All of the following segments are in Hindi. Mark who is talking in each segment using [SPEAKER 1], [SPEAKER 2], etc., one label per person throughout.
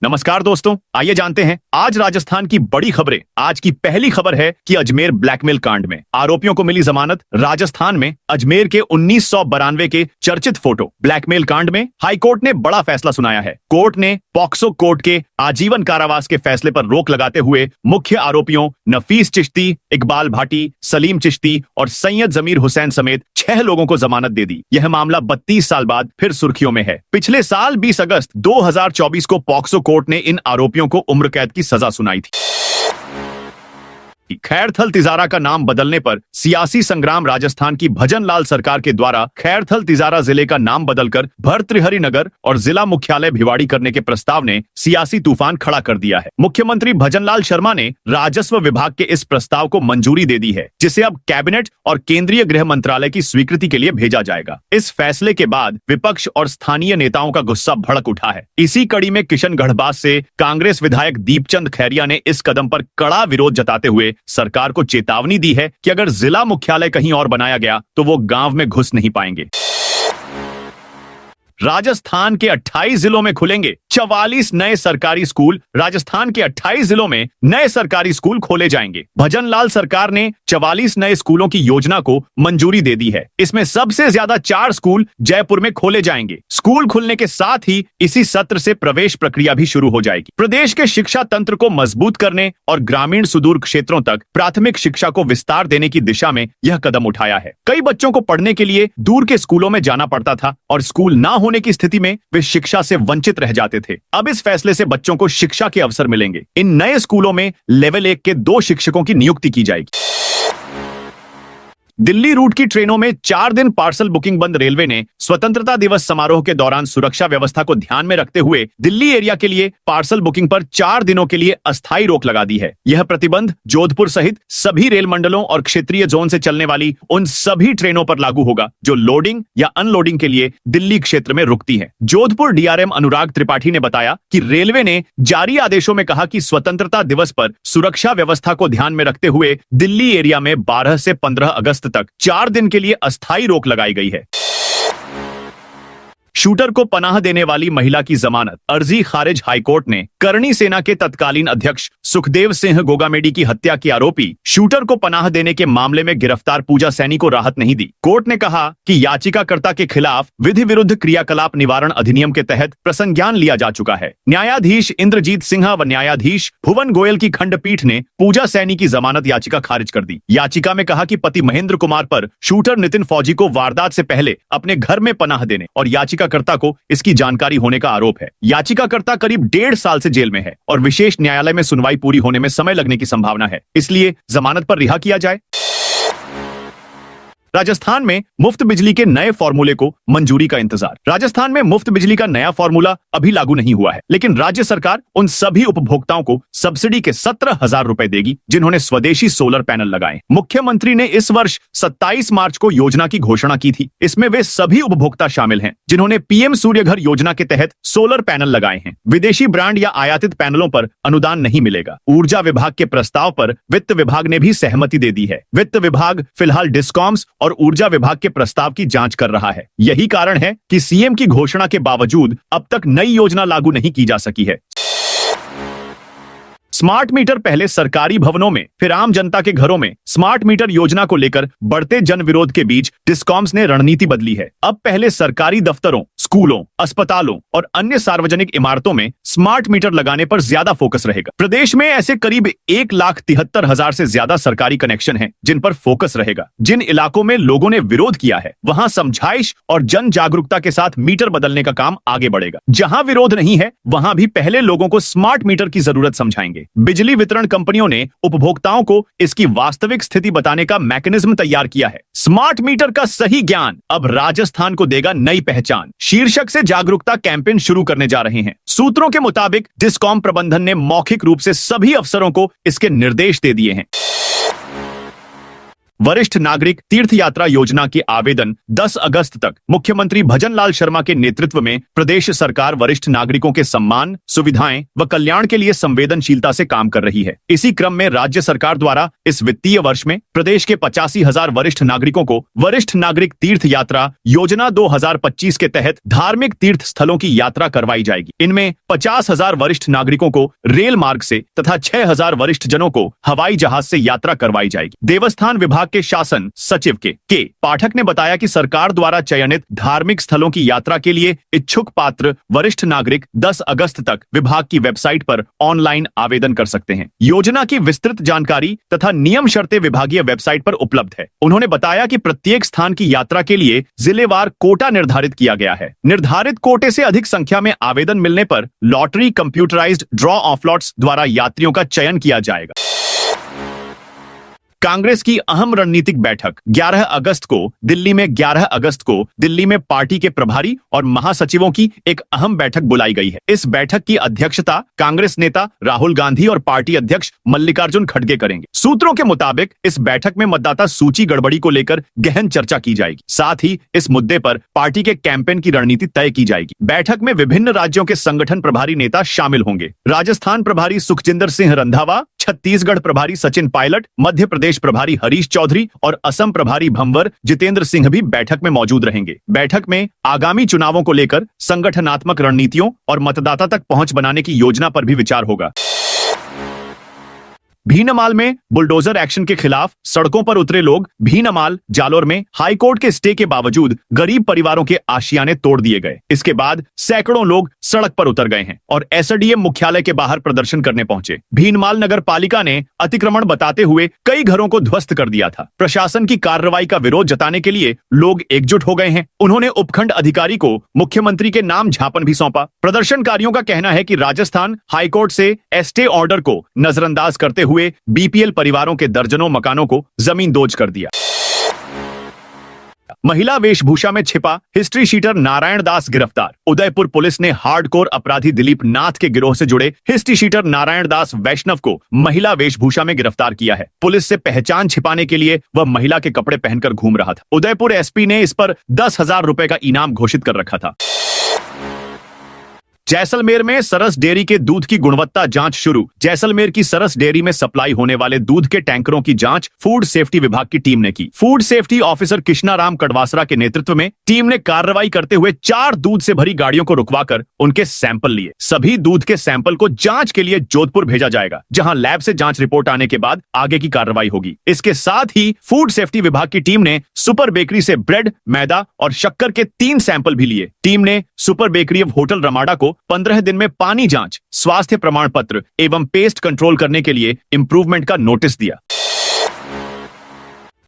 [SPEAKER 1] नमस्कार दोस्तों, आइए जानते हैं आज राजस्थान की बड़ी खबरें। आज की पहली खबर है कि अजमेर ब्लैकमेल कांड में आरोपियों को मिली जमानत। राजस्थान में अजमेर के 1992 के चर्चित फोटो ब्लैकमेल कांड में हाईकोर्ट ने बड़ा फैसला सुनाया है। कोर्ट ने पॉक्सो कोर्ट के आजीवन कारावास के फैसले पर रोक लगाते हुए मुख्य आरोपियों नफीस चिश्ती, इकबाल भाटी, सलीम चिश्ती और सैयद जमीर हुसैन समेत 6 लोगों को जमानत दे दी। यह मामला 32 साल बाद फिर सुर्खियों में है। पिछले साल 20 अगस्त 2024 को पॉक्सो कोर्ट ने इन आरोपियों को उम्र कैद की सजा सुनाई थी। खैरथल तिजारा का नाम बदलने पर सियासी संग्राम। राजस्थान की भजन लाल सरकार के द्वारा खैरथल तिजारा जिले का नाम बदलकर भर्तृहरि नगर और जिला मुख्यालय भिवाड़ी करने के प्रस्ताव ने सियासी तूफान खड़ा कर दिया है। मुख्यमंत्री भजन लाल शर्मा ने राजस्व विभाग के इस प्रस्ताव को मंजूरी दे दी है, जिसे अब कैबिनेट और केंद्रीय गृह मंत्रालय की स्वीकृति के लिए भेजा जाएगा। इस फैसले के बाद विपक्ष और स्थानीय नेताओं का गुस्सा भड़क उठा है। इसी कड़ी में किशनगढ़ से कांग्रेस विधायक दीपचंद खैरिया ने इस कदम पर कड़ा विरोध जताते हुए सरकार को चेतावनी दी है कि अगर जिला मुख्यालय कहीं और बनाया गया तो वो गांव में घुस नहीं पाएंगे। राजस्थान के 28 जिलों में खुलेंगे 44 नए सरकारी स्कूल। राजस्थान के 28 जिलों में नए सरकारी स्कूल खोले जाएंगे। भजन लाल सरकार ने 44 नए स्कूलों की योजना को मंजूरी दे दी है। इसमें सबसे ज्यादा 4 स्कूल जयपुर में खोले जाएंगे। स्कूल खुलने के साथ ही इसी सत्र से प्रवेश प्रक्रिया भी शुरू हो जाएगी। प्रदेश के शिक्षा तंत्र को मजबूत करने और ग्रामीण सुदूर क्षेत्रों तक प्राथमिक शिक्षा को विस्तार देने की दिशा में यह कदम उठाया है। कई बच्चों को पढ़ने के लिए दूर के स्कूलों में जाना पड़ता था और स्कूल ना होने की स्थिति में वे शिक्षा से वंचित रह जाते थे। अब इस फैसले से बच्चों को शिक्षा के अवसर मिलेंगे। इन नए स्कूलों में लेवल 1 के 2 शिक्षकों की नियुक्ति की जाएगी। दिल्ली रूट की ट्रेनों में 4 दिन पार्सल बुकिंग बंद। रेलवे ने स्वतंत्रता दिवस समारोह के दौरान सुरक्षा व्यवस्था को ध्यान में रखते हुए दिल्ली एरिया के लिए पार्सल बुकिंग पर 4 दिनों के लिए अस्थायी रोक लगा दी है। यह प्रतिबंध जोधपुर सहित सभी रेल मंडलों और क्षेत्रीय जोन से चलने वाली उन सभी ट्रेनों पर लागू होगा जो लोडिंग या अनलोडिंग के लिए दिल्ली क्षेत्र में रुकती है। जोधपुर डीआरएम अनुराग त्रिपाठी ने बताया कि रेलवे ने जारी आदेशों में कहा कि स्वतंत्रता दिवस पर सुरक्षा व्यवस्था को ध्यान में रखते हुए दिल्ली एरिया में 12 से 15 अगस्त तक 4 दिन के लिए अस्थायी रोक लगाई गई है। शूटर को पनाह देने वाली महिला की जमानत अर्जी खारिज। हाईकोर्ट ने करणी सेना के तत्कालीन अध्यक्ष सुखदेव सिंह गोगामेडी की हत्या के आरोपी शूटर को पनाह देने के मामले में गिरफ्तार पूजा सैनी को राहत नहीं दी। कोर्ट ने कहा कि याचिकाकर्ता के खिलाफ विधि विरुद्ध क्रियाकलाप निवारण अधिनियम के तहत प्रसंज्ञान लिया जा चुका है। न्यायाधीश इंद्रजीत सिन्हा व न्यायाधीश भुवन गोयल की खंडपीठ ने पूजा सैनी की जमानत याचिका खारिज कर दी। याचिका में कहा कि पति महेंद्र कुमार पर शूटर नितिन फौजी को वारदात से पहले अपने घर में पनाह देने और याचिकाकर्ता को इसकी जानकारी होने का आरोप है। याचिकाकर्ता करीब 1.5 साल से जेल में है और विशेष न्यायालय में सुनवाई पूरी होने में समय लगने की संभावना है, इसलिए जमानत पर रिहा किया जाए। राजस्थान में मुफ्त बिजली के नए फॉर्मूले को मंजूरी का इंतजार। राजस्थान में मुफ्त बिजली का नया फॉर्मूला अभी लागू नहीं हुआ है, लेकिन राज्य सरकार उन सभी उपभोक्ताओं को सब्सिडी के 17,000 रुपए देगी जिन्होंने स्वदेशी सोलर पैनल लगाए। मुख्यमंत्री ने इस वर्ष 27 मार्च को योजना की घोषणा की थी। इसमें वे सभी उपभोक्ता शामिल हैं जिन्होंने पीएम सूर्य घर योजना के तहत सोलर पैनल लगाए हैं। विदेशी ब्रांड या आयातित पैनलों पर अनुदान नहीं मिलेगा। ऊर्जा विभाग के प्रस्ताव पर वित्त विभाग ने भी सहमति दे दी है। वित्त विभाग फिलहाल डिस्कॉम्स और ऊर्जा विभाग के प्रस्ताव की जांच कर रहा है। यही कारण है कि सीएम की घोषणा के बावजूद अब तक नई योजना लागू नहीं की जा सकी है। स्मार्ट मीटर पहले सरकारी भवनों में, फिर आम जनता के घरों में। स्मार्ट मीटर योजना को लेकर बढ़ते जन विरोध के बीच डिस्कॉम्स ने रणनीति बदली है। अब पहले सरकारी दफ्तरों, स्कूलों, अस्पतालों और अन्य सार्वजनिक इमारतों में स्मार्ट मीटर लगाने पर ज्यादा फोकस रहेगा। प्रदेश में ऐसे करीब 1,73,000 से ज्यादा सरकारी कनेक्शन हैं जिन पर फोकस रहेगा। जिन इलाकों में लोगों ने विरोध किया है वहां समझाइश और जन जागरूकता के साथ मीटर बदलने का काम आगे बढ़ेगा। जहां विरोध नहीं है वहां भी पहले लोगों को स्मार्ट मीटर की जरूरत समझाएंगे। बिजली वितरण कंपनियों ने उपभोक्ताओं को इसकी वास्तविक स्थिति बताने का मैकेनिज्म तैयार किया है। स्मार्ट मीटर का सही ज्ञान अब राजस्थान को देगा नई पहचान शीर्षक से जागरूकता कैंपेन शुरू करने जा रहे हैं। सूत्रों के मुताबिक डिस्कॉम प्रबंधन ने मौखिक रूप से सभी अफसरों को इसके निर्देश दे दिए हैं। वरिष्ठ नागरिक तीर्थ यात्रा योजना के आवेदन 10 अगस्त तक। मुख्यमंत्री भजनलाल शर्मा के नेतृत्व में प्रदेश सरकार वरिष्ठ नागरिकों के सम्मान, सुविधाएं व कल्याण के लिए संवेदनशीलता से काम कर रही है। इसी क्रम में राज्य सरकार द्वारा इस वित्तीय वर्ष में प्रदेश के 85,000 वरिष्ठ नागरिकों को वरिष्ठ नागरिक तीर्थ यात्रा योजना 2025 के तहत धार्मिक तीर्थ स्थलों की यात्रा करवाई जाएगी। इनमें 50,000 वरिष्ठ नागरिकों को रेल मार्ग से तथा 6,000 वरिष्ठ जनों को हवाई जहाज से यात्रा करवाई जाएगी। देवस्थान विभाग के शासन सचिव के पाठक ने बताया कि सरकार द्वारा चयनित धार्मिक स्थलों की यात्रा के लिए इच्छुक पात्र वरिष्ठ नागरिक 10 अगस्त तक विभाग की वेबसाइट पर ऑनलाइन आवेदन कर सकते हैं। योजना की विस्तृत जानकारी तथा नियम शर्तें विभागीय वेबसाइट पर उपलब्ध है। उन्होंने बताया कि प्रत्येक स्थान की यात्रा के लिए जिलेवार कोटा निर्धारित किया गया है। निर्धारित कोटे से अधिक संख्या में आवेदन मिलने पर lottery computerised draw of lots द्वारा यात्रियों का चयन किया जाएगा। कांग्रेस की अहम रणनीतिक बैठक 11 अगस्त को दिल्ली में पार्टी के प्रभारी और महासचिवों की एक अहम बैठक बुलाई गई है। इस बैठक की अध्यक्षता कांग्रेस नेता राहुल गांधी और पार्टी अध्यक्ष मल्लिकार्जुन खड़गे करेंगे। सूत्रों के मुताबिक इस बैठक में मतदाता सूची गड़बड़ी को लेकर गहन चर्चा की जाएगी। साथ ही इस मुद्दे पर पार्टी के कैंपेन की रणनीति तय की जाएगी। बैठक में विभिन्न राज्यों के संगठन प्रभारी नेता शामिल होंगे। राजस्थान प्रभारी सुखजिंदर सिंह रंधावा, छत्तीसगढ़ प्रभारी सचिन पायलट, मध्य प्रदेश प्रभारी हरीश चौधरी और असम प्रभारी भंवर जितेंद्र सिंह भी बैठक में मौजूद रहेंगे। बैठक में आगामी चुनावों को लेकर संगठनात्मक रणनीतियों और मतदाता तक पहुंच बनाने की योजना पर भी विचार होगा। भीनमाल में बुलडोजर एक्शन के खिलाफ सड़कों पर उतरे लोग। भीनमाल जालोर में हाईकोर्ट के स्टे के बावजूद गरीब परिवारों के आशियाने तोड़ दिए गए। इसके बाद सैकड़ों लोग सड़क पर उतर गए हैं और एसडीएम मुख्यालय के बाहर प्रदर्शन करने पहुंचे। भीनमाल नगर पालिका ने अतिक्रमण बताते हुए कई घरों को ध्वस्त कर दिया था। प्रशासन की कार्रवाई का विरोध जताने के लिए लोग एकजुट हो गए हैं। उन्होंने उपखंड अधिकारी को मुख्यमंत्री के नाम ज्ञापन भी सौंपा। प्रदर्शनकारियों का कहना है कि राजस्थान हाईकोर्ट से स्टे ऑर्डर को नजरअंदाज करते हुए बीपीएल परिवारों के दर्जनों मकानों को जमींदोज कर दिया। महिला वेशभूषा में छिपा हिस्ट्री शीटर नारायण दास गिरफ्तार। उदयपुर पुलिस ने हार्डकोर अपराधी दिलीप नाथ के गिरोह से जुड़े हिस्ट्री शीटर नारायण दास वैष्णव को महिला वेशभूषा में गिरफ्तार किया है। पुलिस से पहचान छिपाने के लिए वह महिला के कपड़े पहनकर घूम रहा था। उदयपुर एसपी ने इस पर 10,000 रुपए का इनाम घोषित कर रखा था। जैसलमेर में सरस डेयरी के दूध की गुणवत्ता जांच शुरू। जैसलमेर की सरस डेयरी में सप्लाई होने वाले दूध के टैंकरों की जांच फूड सेफ्टी विभाग की टीम ने की। Food safety officer Krishnaram Kadwasara के नेतृत्व में टीम ने कार्रवाई करते हुए 4 दूध से भरी गाड़ियों को रुकवाकर उनके सैंपल लिए। सभी दूध के सैंपल को जांच के लिए जोधपुर भेजा जाएगा, जहां लैब से जांच रिपोर्ट आने के बाद आगे की कार्रवाई होगी। इसके साथ ही फूड सेफ्टी विभाग की टीम ने सुपर बेकरी से ब्रेड, मैदा और शक्कर के 3 सैंपल भी लिए। टीम ने super bakery of hotel Ramada को 15 दिन में पानी जांच, स्वास्थ्य प्रमाण पत्र एवं पेस्ट कंट्रोल करने के लिए इंप्रूवमेंट का नोटिस दिया।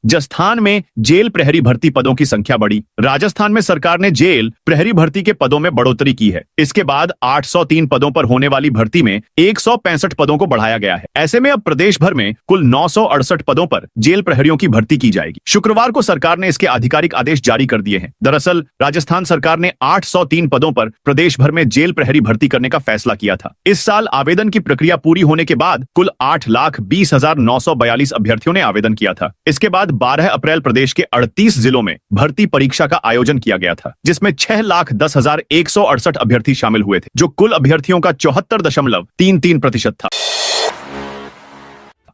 [SPEAKER 1] जस्थान में जेल प्रहरी भर्ती पदों की संख्या बढ़ी। राजस्थान में सरकार ने जेल प्रहरी भर्ती के पदों में बढ़ोतरी की है। इसके बाद 803 पदों पर होने वाली भर्ती में 165 पदों को बढ़ाया गया है। ऐसे में अब प्रदेश भर में कुल 968 पदों पर जेल प्रहरियों की भर्ती की जाएगी। शुक्रवार को सरकार ने इसके आधिकारिक आदेश जारी कर दिए हैं। दरअसल राजस्थान सरकार ने 803 पदों पर प्रदेश भर में जेल प्रहरी भर्ती करने का फैसला किया था। इस साल आवेदन की प्रक्रिया पूरी होने के बाद कुल 8,20,942 अभ्यर्थियों ने आवेदन किया था। इसके बाद 12 अप्रैल प्रदेश के 38 जिलों में भर्ती परीक्षा का आयोजन किया गया था, जिसमें 6,10,168 अभ्यर्थी शामिल हुए थे, जो कुल अभ्यर्थियों का 74.33% था।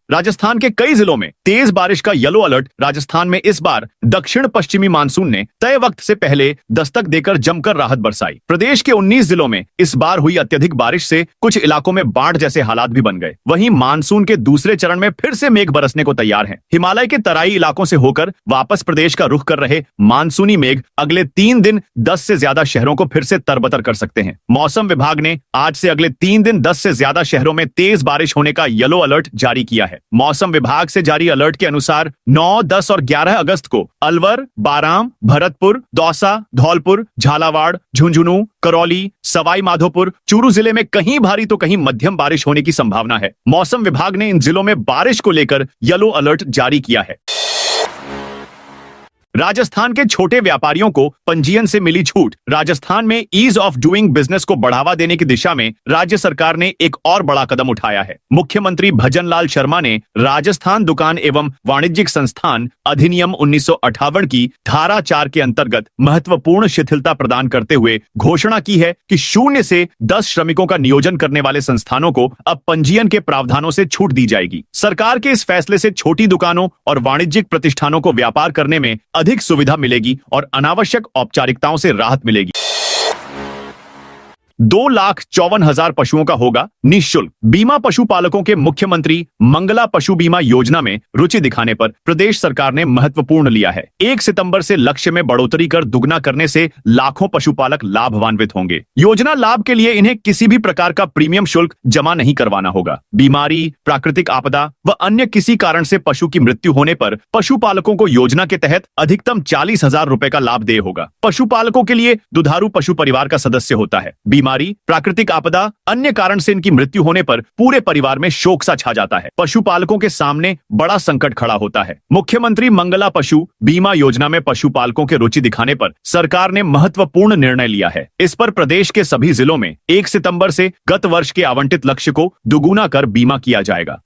[SPEAKER 1] राजस्थान के कई जिलों में तेज बारिश का येलो अलर्ट। राजस्थान में इस बार दक्षिण पश्चिमी मानसून ने तय वक्त से पहले दस्तक देकर जमकर राहत बरसाई। प्रदेश के 19 जिलों में इस बार हुई अत्यधिक बारिश से कुछ इलाकों में बाढ़ जैसे हालात भी बन गए। वहीं मानसून के दूसरे चरण में फिर से मेघ बरसने को तैयार हैं। हिमालय के तराई इलाकों से होकर वापस प्रदेश का रुख कर रहे मानसूनी मेघ अगले 3 दिन 10 से ज्यादा शहरों को फिर से तरबतर कर सकते हैं। मौसम विभाग ने आज से अगले 3 दिन 10 से ज्यादा शहरों में तेज बारिश होने का येलो अलर्ट जारी किया है। मौसम विभाग से जारी अलर्ट के अनुसार 9, 10 और 11 अगस्त को अलवर, बाराम, भरतपुर, दौसा, धौलपुर, झालावाड़, झुंझुनू, करौली, सवाई माधोपुर, चूरू जिले में कहीं भारी तो कहीं मध्यम बारिश होने की संभावना है। मौसम विभाग ने इन जिलों में बारिश को लेकर येलो अलर्ट जारी किया है। राजस्थान के छोटे व्यापारियों को पंजीयन से मिली छूट। राजस्थान में ईज ऑफ डूइंग बिजनेस को बढ़ावा देने की दिशा में राज्य सरकार ने एक और बड़ा कदम उठाया है। मुख्यमंत्री भजन लाल शर्मा ने राजस्थान दुकान एवं वाणिज्यिक संस्थान अधिनियम 1958 की धारा 4 के अंतर्गत महत्वपूर्ण शिथिलता प्रदान करते हुए घोषणा की है कि 0 से 10 श्रमिकों का नियोजन करने वाले संस्थानों को अब पंजीयन के प्रावधानों से छूट दी जाएगी। सरकार के इस फैसले से छोटी दुकानों और वाणिज्यिक प्रतिष्ठानों को व्यापार करने में अधिक सुविधा मिलेगी और अनावश्यक औपचारिकताओं से राहत मिलेगी। 2,54,000 पशुओं का होगा निःशुल्क बीमा। पशुपालकों के मुख्यमंत्री मंगला पशु बीमा योजना में रुचि दिखाने पर प्रदेश सरकार ने महत्वपूर्ण लिया है। 1 सितंबर से लक्ष्य में बढ़ोतरी कर दुगना करने से लाखों पशुपालक लाभान्वित होंगे। योजना लाभ के लिए इन्हें किसी भी प्रकार का प्रीमियम शुल्क जमा नहीं करवाना होगा। बीमारी, प्राकृतिक आपदा व अन्य किसी कारण से पशु की मृत्यु होने पर पशुपालकों को योजना के तहत अधिकतम 40,000 रुपए का लाभ देय होगा। पशुपालकों के लिए दुधारू पशु परिवार का सदस्य होता है। बीमारी, प्राकृतिक आपदा, अन्य कारण से इनकी मृत्यु होने पर पूरे परिवार में शोक सा छा जाता है। पशुपालकों के सामने बड़ा संकट खड़ा होता है। मुख्यमंत्री मंगला पशु बीमा योजना में पशुपालकों के रुचि दिखाने पर सरकार ने महत्वपूर्ण निर्णय लिया है। इस पर प्रदेश के सभी जिलों में 1 सितंबर से गत वर्ष के आवंटित लक्ष्य को दुगुना कर बीमा किया जाएगा।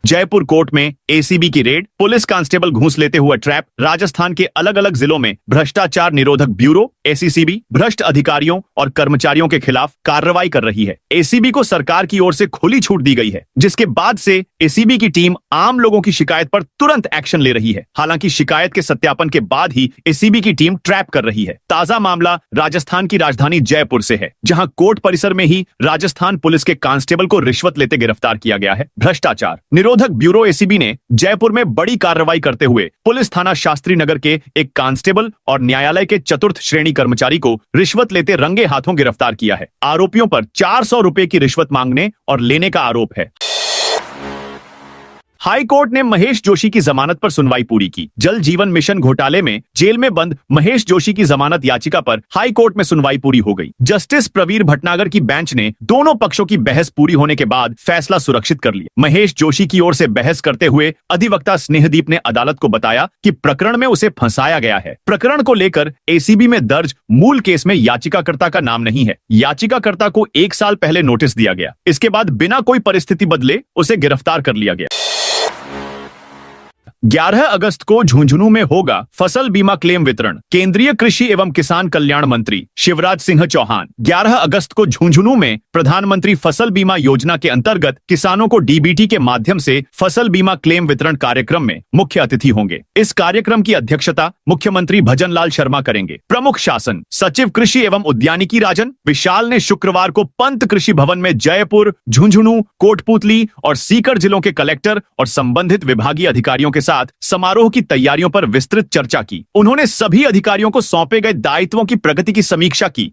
[SPEAKER 1] जयपुर कोर्ट में एसीबी की रेड, पुलिस कांस्टेबल घूस लेते हुए ट्रैप। राजस्थान के अलग अलग जिलों में भ्रष्टाचार निरोधक ब्यूरो एसीसीबी भ्रष्ट अधिकारियों और कर्मचारियों के खिलाफ कार्रवाई कर रही है। एसीबी को सरकार की ओर से खुली छूट दी गई है, जिसके बाद से एसीबी की टीम आम लोगों की शिकायत पर तुरंत एक्शन ले रही है। हालांकि शिकायत के सत्यापन के बाद ही एसीबी की टीम ट्रैप कर रही है। ताजा मामला राजस्थान की राजधानी जयपुर से है, जहां कोर्ट परिसर में ही राजस्थान पुलिस के कांस्टेबल को रिश्वत लेते गिरफ्तार किया गया है। भ्रष्टाचार निरोधक ब्यूरो एसीबी ने जयपुर में बड़ी कार्रवाई करते हुए पुलिस थाना शास्त्री नगर के एक कांस्टेबल और न्यायालय के चतुर्थ श्रेणी कर्मचारी को रिश्वत लेते रंगे हाथों गिरफ्तार किया है। आरोपियों पर 400 रुपए की रिश्वत मांगने और लेने का आरोप है। हाई कोर्ट ने महेश जोशी की जमानत पर सुनवाई पूरी की। जल जीवन मिशन घोटाले में जेल में बंद महेश जोशी की जमानत याचिका पर हाई कोर्ट में सुनवाई पूरी हो गई। जस्टिस प्रवीर भटनागर की बेंच ने दोनों पक्षों की बहस पूरी होने के बाद फैसला सुरक्षित कर लिया। महेश जोशी की ओर से बहस करते हुए अधिवक्ता स्नेहदीप ने अदालत को बताया कि प्रकरण में उसे फंसाया गया है। प्रकरण को लेकर एसीबी में दर्ज मूल केस में याचिकाकर्ता का नाम नहीं है। याचिकाकर्ता को 1 साल पहले नोटिस दिया गया। इसके बाद बिना कोई परिस्थिति बदले उसे गिरफ्तार कर लिया गया। 11 अगस्त को झुंझुनू में होगा फसल बीमा क्लेम वितरण। केंद्रीय कृषि एवं किसान कल्याण मंत्री शिवराज सिंह चौहान 11 अगस्त को झुंझुनू में प्रधानमंत्री फसल बीमा योजना के अंतर्गत किसानों को डीबीटी के माध्यम से फसल बीमा क्लेम वितरण कार्यक्रम में मुख्य अतिथि होंगे। इस कार्यक्रम की अध्यक्षता मुख्यमंत्री भजन लाल शर्मा करेंगे। प्रमुख शासन सचिव कृषि एवं उद्यानिकी राजन विशाल ने शुक्रवार को पंत कृषि भवन में जयपुर, झुंझुनू, कोटपूतली और सीकर जिलों के कलेक्टर और संबंधित विभागीय अधिकारियों के साथ समारोह की तैयारियों पर विस्तृत चर्चा की। उन्होंने सभी अधिकारियों को सौंपे गए दायित्वों की प्रगति की समीक्षा की।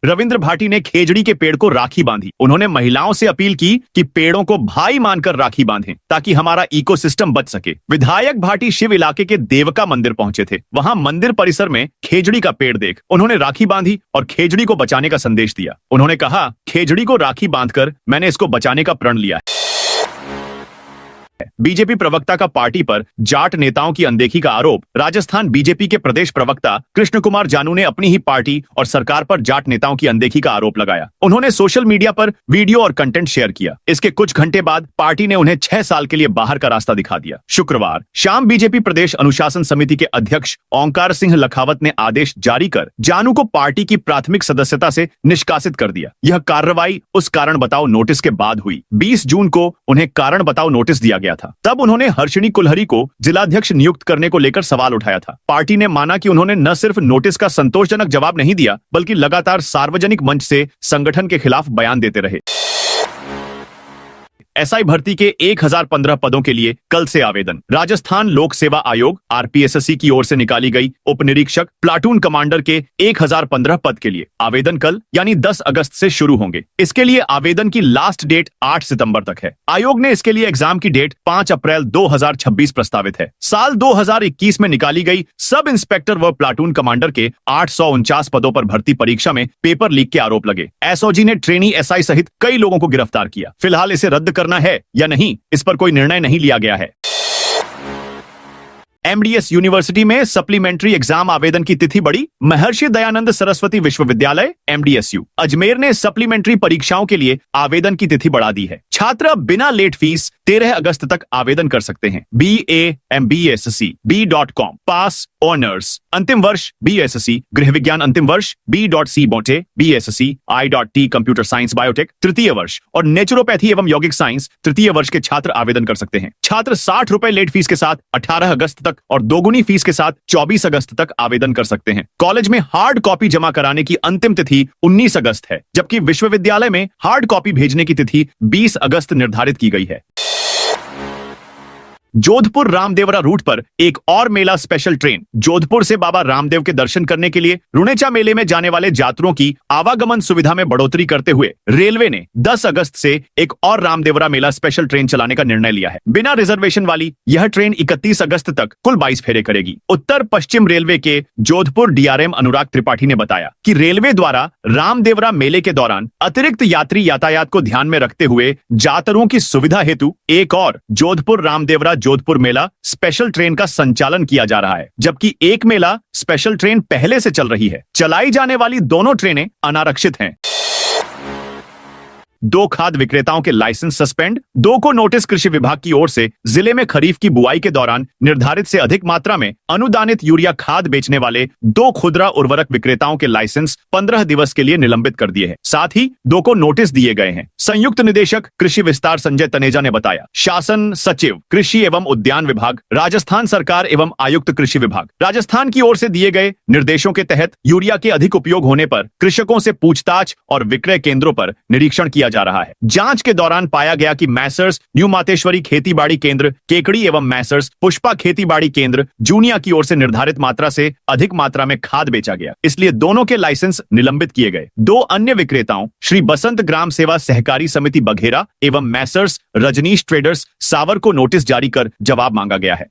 [SPEAKER 1] रविंद्र भाटी ने खेजड़ी के पेड़ को राखी बांधी। उन्होंने महिलाओं से अपील की कि पेड़ों को भाई मानकर राखी बांधें ताकि हमारा इकोसिस्टम बच सके। विधायक भाटी शिव इलाके के देवका मंदिर पहुंचे थे। वहां मंदिर परिसर में खेजड़ी का पेड़ देख उन्होंने राखी बांधी और खेजड़ी को बचाने का संदेश दिया। उन्होंने कहा, खेजड़ी को राखी बांधकर मैंने इसको बचाने का प्रण लिया है। बीजेपी प्रवक्ता का पार्टी पर जाट नेताओं की अनदेखी का आरोप। राजस्थान बीजेपी के प्रदेश प्रवक्ता कृष्ण कुमार जानू ने अपनी ही पार्टी और सरकार पर जाट नेताओं की अनदेखी का आरोप लगाया। उन्होंने सोशल मीडिया पर वीडियो और कंटेंट शेयर किया। इसके कुछ घंटे बाद पार्टी ने उन्हें 6 साल के लिए बाहर का रास्ता दिखा दिया। शुक्रवार शाम बीजेपी प्रदेश अनुशासन समिति के अध्यक्ष ओंकार सिंह लखावत ने आदेश जारी कर जानू को पार्टी की प्राथमिक सदस्यता से निष्कासित कर दिया। यह कार्रवाई उस कारण बताओ नोटिस के बाद हुई। 20 जून को उन्हें कारण बताओ नोटिस दिया गया था। तब उन्होंने हर्षिणी कुलहरी को जिलाध्यक्ष नियुक्त करने को लेकर सवाल उठाया था। पार्टी ने माना कि उन्होंने न सिर्फ नोटिस का संतोषजनक जवाब नहीं दिया, बल्कि लगातार सार्वजनिक मंच से संगठन के खिलाफ बयान देते रहे। एसआई भर्ती के 1015 पदों के लिए कल से आवेदन। राजस्थान लोक सेवा आयोग आरपीएसएससी की ओर से निकाली गई उप निरीक्षक प्लाटून कमांडर के 1015 पद के लिए आवेदन कल यानी 10 अगस्त से शुरू होंगे। इसके लिए आवेदन की लास्ट डेट 8 सितंबर तक है। आयोग ने इसके लिए एग्जाम की डेट 5 अप्रैल 2026 प्रस्तावित है। साल 2021 में निकाली गई सब इंस्पेक्टर व प्लाटून कमांडर के 849 पदों पर भर्ती परीक्षा में पेपर लीक के आरोप लगे। एसओजी ने ट्रेनी एसआई सहित कई लोगों को गिरफ्तार किया। फिलहाल इसे रद्द करना है या नहीं, इस पर कोई निर्णय नहीं लिया गया है। एमडीएस यूनिवर्सिटी में सप्लीमेंट्री एग्जाम आवेदन की तिथि बढ़ी। महर्षि दयानंद सरस्वती विश्वविद्यालय एमडीएसयू अजमेर ने सप्लीमेंट्री परीक्षाओं के लिए आवेदन की तिथि बढ़ा दी है। छात्र अब बिना लेट फीस 13 अगस्त तक आवेदन कर सकते हैं। BAMBSc B.com पास ऑनर्स अंतिम वर्ष BSc गृह विज्ञान अंतिम वर्ष B.C बोटे BSc I.T computer science biotech तृतीय वर्ष और नेचुरोपैथी एवं यौगिक साइंस तृतीय वर्ष के छात्र आवेदन कर सकते हैं। छात्र 60 रुपए लेट फीस के साथ 18 अगस्त तक और दोगुनी फीस के साथ 24 अगस्त तक आवेदन कर सकते हैं। कॉलेज में हार्ड कॉपी जमा कराने की अंतिम तिथि 19 अगस्त है, जबकि विश्वविद्यालय में हार्ड कॉपी भेजने की तिथि 20 अगस्त निर्धारित की गई है। जोधपुर रामदेवरा रूट पर एक और मेला स्पेशल ट्रेन। जोधपुर से बाबा रामदेव के दर्शन करने के लिए रुणेचा मेले में जाने वाले यात्रियों की आवागमन सुविधा में बढ़ोतरी करते हुए रेलवे ने 10 अगस्त से एक और रामदेवरा मेला स्पेशल ट्रेन चलाने का निर्णय लिया है। बिना रिजर्वेशन वाली यह ट्रेन 31 अगस्त तक कुल 22 फेरे करेगी। उत्तर पश्चिम रेलवे के जोधपुर DRM अनुराग त्रिपाठी ने बताया कि रेलवे द्वारा रामदेवरा मेले के दौरान अतिरिक्त यात्री यातायात को ध्यान में रखते हुए यात्रियों की सुविधा हेतु एक और जोधपुर रामदेवरा जोधपुर मेला स्पेशल ट्रेन का संचालन किया जा रहा है, जबकि एक मेला स्पेशल ट्रेन पहले से चल रही है। चलाई जाने वाली दोनों ट्रेनें अनारक्षित हैं। 2 खाद विक्रेताओं के लाइसेंस सस्पेंड। 2 को नोटिस कृषि विभाग की ओर से जिले में खरीफ की बुआई के दौरान निर्धारित से अधिक मात्रा में अनुदानित यूरिया खाद बेचने वाले 2 खुदरा उर्वरक विक्रेताओं के लाइसेंस 15 दिवस के लिए निलंबित कर दिए हैं। साथ ही 2 को नोटिस दिए गए हैं। संयुक्त निदेशक कृषि विस्तार संजय तनेजा ने बताया, शासन सचिव कृषि एवं उद्यान विभाग राजस्थान सरकार एवं आयुक्त कृषि विभाग राजस्थान की ओर से दिए गए निर्देशों के तहत यूरिया के अधिक उपयोग होने पर कृषकों से पूछताछ और विक्रय केंद्रों पर निरीक्षण किया जा रहा है। जांच के दौरान पाया गया कि मैसर्स न्यू मातेश्वरी खेतीबाड़ी केंद्र केकड़ी एवं मैसर्स पुष्पा खेतीबाड़ी केंद्र जूनिया की ओर से निर्धारित मात्रा से अधिक मात्रा में खाद बेचा गया, इसलिए दोनों के लाइसेंस निलंबित किए गए। 2 अन्य विक्रेताओं श्री बसंत ग्राम सेवा सहकारी समिति बघेरा एवं मैसर्स रजनीश ट्रेडर्स सावर को नोटिस जारी कर जवाब मांगा गया है।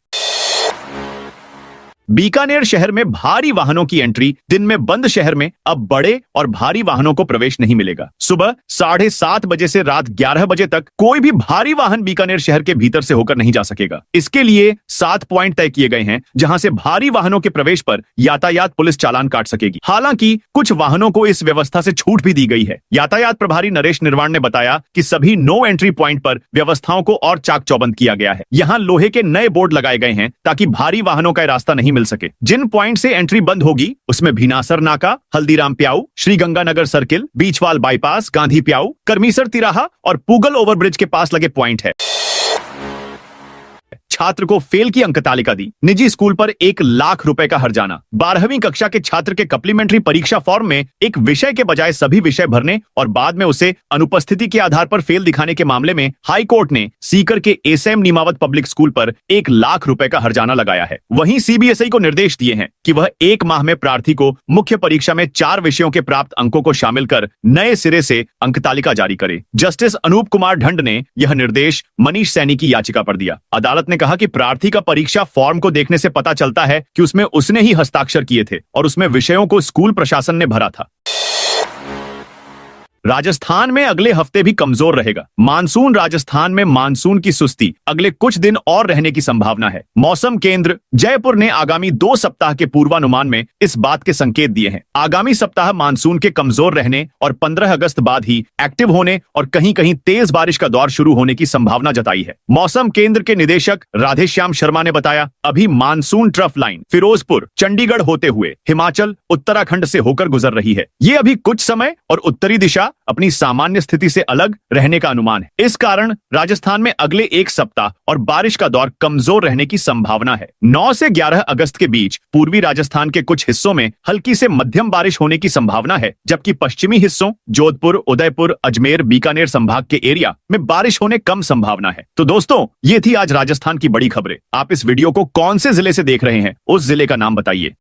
[SPEAKER 1] बीकानेर शहर में भारी वाहनों की एंट्री। दिन में बंद शहर में अब बड़े और भारी वाहनों को प्रवेश नहीं मिलेगा। सुबह 7:30 बजे से रात 11 बजे तक कोई भी भारी वाहन बीकानेर शहर के भीतर से होकर नहीं जा सकेगा। इसके लिए 7 पॉइंट तय किए गए हैं, जहां से भारी वाहनों के प्रवेश पर यातायात पुलिस चालान काट सकेगी। हालांकि कुछ वाहनों को इस व्यवस्था से छूट भी दी गई है। यातायात प्रभारी नरेश निर्वाण ने बताया कि सभी नो एंट्री पॉइंट पर व्यवस्थाओं को और चाक चौबंद किया गया है। यहाँ लोहे के नए बोर्ड लगाए गए हैं ताकि भारी वाहनों का रास्ता नहीं मिल सके। जिन पॉइंट से एंट्री बंद होगी उसमें भीनासर नाका, हल्दीराम प्याऊ, श्री गंगानगर सर्किल, बीचवाल बाईपास, गांधी प्याऊ, करमीसर तिराहा और पूगल ओवरब्रिज के पास लगे पॉइंट है। छात्र को फेल की अंक तालिका दी। निजी स्कूल पर 1 लाख रुपए का हर्जाना। 12वीं कक्षा के छात्र के सप्लीमेंट्री परीक्षा फॉर्म में एक विषय के बजाय सभी विषय भरने और बाद में उसे अनुपस्थिति के आधार पर फेल दिखाने के मामले में हाई कोर्ट ने सीकर के एसएम नीमावत पब्लिक स्कूल पर 1 लाख रुपए का हर्जाना लगाया है। वहीं सीबीएसई को निर्देश दिए हैं कि वह 1 माह में प्रार्थी को मुख्य परीक्षा में 4 विषयों के प्राप्त अंकों को शामिल कर नए सिरे से अंक तालिका जारी करे। जस्टिस अनूप कुमार ढंड ने यह निर्देश मनीष सैनी की याचिका पर दिया। अदालत ने कहा कि प्रार्थी का परीक्षा फॉर्म को देखने से पता चलता है कि उसमें उसने ही हस्ताक्षर किए थे और उसमें विषयों को स्कूल प्रशासन ने भरा था। राजस्थान में अगले हफ्ते भी कमजोर रहेगा। मानसून राजस्थान में मानसून की सुस्ती अगले कुछ दिन और रहने की संभावना है। मौसम केंद्र जयपुर ने आगामी 2 सप्ताह के पूर्वानुमान में इस बात के संकेत दिए हैं। आगामी सप्ताह मानसून के कमजोर रहने और 15 अगस्त बाद ही एक्टिव होने और कहीं कहीं तेज बारिश का दौर शुरू होने की संभावना जताई है। मौसम केंद्र के निदेशक राधेश्याम शर्मा ने बताया, अभी monsoon trough line Firozpur Chandigarh होते हुए हिमाचल उत्तराखंड से होकर गुजर रही है। ये अभी कुछ समय और उत्तरी दिशा अपनी सामान्य स्थिति से अलग रहने का अनुमान है। इस कारण राजस्थान में अगले 1 सप्ताह और बारिश का दौर कमजोर रहने की संभावना है। 9 से 11 अगस्त के बीच पूर्वी राजस्थान के कुछ हिस्सों में हल्की से मध्यम बारिश होने की संभावना है, जबकि पश्चिमी हिस्सों जोधपुर, उदयपुर, अजमेर, बीकानेर संभाग के एरिया में बारिश होने कम संभावना है। तो दोस्तों, ये थी आज राजस्थान की बड़ी खबरें। आप इस वीडियो को कौन से जिले से देख रहे हैं, उस जिले का नाम बताइए।